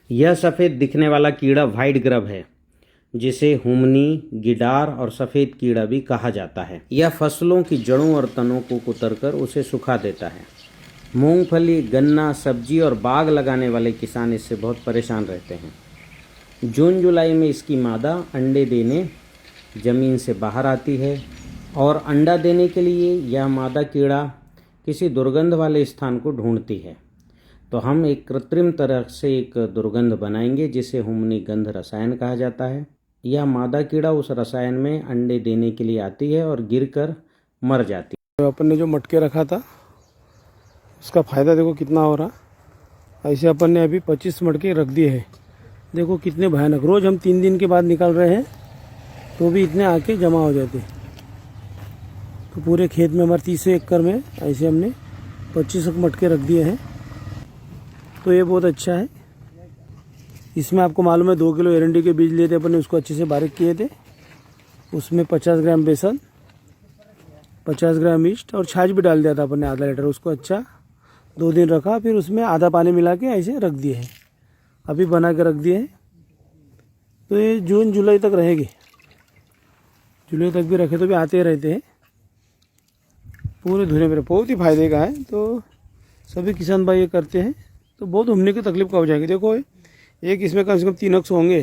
यह सफ़ेद दिखने वाला कीड़ा व्हाइट ग्रब है, जिसे हुमनी, गिडार और सफ़ेद कीड़ा भी कहा जाता है। यह फसलों की जड़ों और तनों को कुतरकर उसे सुखा देता है। मूंगफली, गन्ना, सब्जी और बाग लगाने वाले किसान इससे बहुत परेशान रहते हैं। जून जुलाई में इसकी मादा अंडे देने ज़मीन से बाहर आती है और अंडा देने के लिए यह मादा कीड़ा किसी दुर्गंध वाले स्थान को ढूंढती है। तो हम एक कृत्रिम तरह से एक दुर्गंध बनाएंगे जिसे हुमनी गंध रसायन कहा जाता है। यह मादा कीड़ा उस रसायन में अंडे देने के लिए आती है और गिरकर मर जाती है। तो अपन ने जो मटके रखा था उसका फ़ायदा देखो कितना हो रहा। ऐसे अपन ने अभी 25 मटके रख दिए हैं। देखो कितने भयानक, रोज़ हम 3 दिन के बाद निकाल रहे हैं तो भी इतने आके जमा हो जाते। तो पूरे खेत में हमारे 30 एकड़ में ऐसे हमने 25 मटके रख दिए हैं। तो ये बहुत अच्छा है। इसमें आपको मालूम है 2 किलो एरंडी के बीज लिए थे अपन ने, उसको अच्छे से बारीक किए थे। उसमें 50 ग्राम बेसन, 50 ग्राम ईस्ट और छाछ भी डाल दिया था अपन ने आधा लीटर। उसको अच्छा 2 दिन रखा, फिर उसमें आधा पानी मिला के ऐसे रख दिए हैं। अभी बना के रख दिए हैं। तो ये जून जुलाई तक रहेगी। जुलाई तक भी रखे तो भी आते रहते हैं पूरे धुने में। बहुत ही फायदे का है। तो सभी किसान भाई ये करते हैं तो बहुत घूमने की तकलीफ का हो जाएगी। देखो एक इसमें कम से कम 3 अक्स होंगे।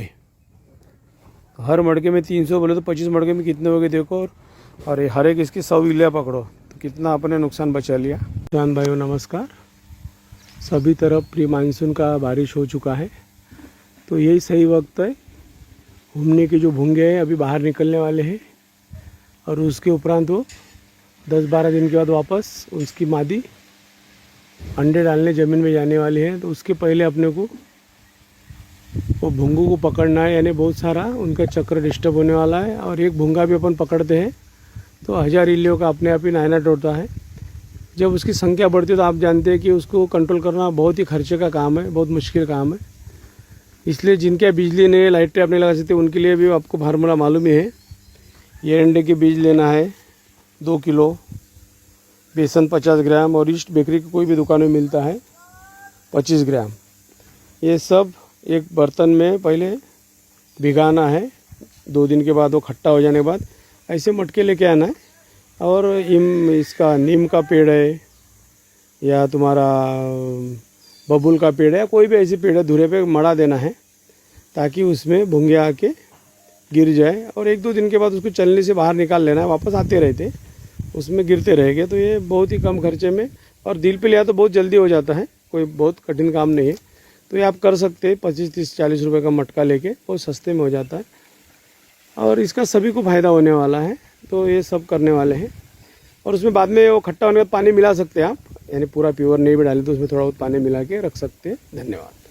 हर मड़के में 300 बोले तो 25 मड़के में कितने हो गए देखो। और हर एक इसकी 100 इल्लियाँ पकड़ो तो कितना अपने नुकसान बचा लिया। किसान भाइयों नमस्कार। सभी तरफ प्री मानसून का बारिश हो चुका है, तो यही सही वक्त है। घूमने के जो भुंगे हैं अभी बाहर निकलने वाले हैं और उसके उपरांत वो 10-12 दिन के बाद वापस उसकी मादी अंडे डालने ज़मीन में जाने वाली है। तो उसके पहले अपने को वो भुंगू को पकड़ना है, यानी बहुत सारा उनका चक्र डिस्टर्ब होने वाला है। और एक भुंगा भी अपन पकड़ते हैं तो 1000 इल्लियों का अपने आप ही नायना टोटता है। जब उसकी संख्या बढ़ती है तो आप जानते हैं कि उसको कंट्रोल करना बहुत ही खर्चे का काम है, बहुत मुश्किल काम है। इसलिए जिनके बिजली नहीं है, लाइटें अपने लगा सकते, उनके लिए भी आपको फार्मूला मालूम ही है। ये अंडे के बीज लेना है 2 किलो, बेसन 50 ग्राम और ईस्ट बेकरी की कोई भी दुकान में मिलता है 25 ग्राम। ये सब एक बर्तन में पहले भिगाना है। 2 दिन के बाद वो खट्टा हो जाने के बाद ऐसे मटके लेके आना है। और इसका नीम का पेड़ है या तुम्हारा बबूल का पेड़ है या कोई भी ऐसे पेड़ है, धुरे पे मड़ा देना है ताकि उसमें भुंगे आके गिर जाए। और 1-2 दिन के बाद उसको चलने से बाहर निकाल लेना है। वापस आते रहते उसमें गिरते रहेंगे। तो ये बहुत ही कम खर्चे में और दिल पे लिया तो बहुत जल्दी हो जाता है, कोई बहुत कठिन काम नहीं है। तो ये आप कर सकते हैं। 25, 30, 40 रुपये का मटका लेके बहुत सस्ते में हो जाता है और इसका सभी को फ़ायदा होने वाला है। तो ये सब करने वाले हैं। और उसमें बाद में वो खट्टा होने के बाद पानी मिला सकते हैं आप, यानी पूरा प्योर नहीं भी डालें तो उसमें थोड़ा बहुत पानी मिला के रख सकते हैं। धन्यवाद।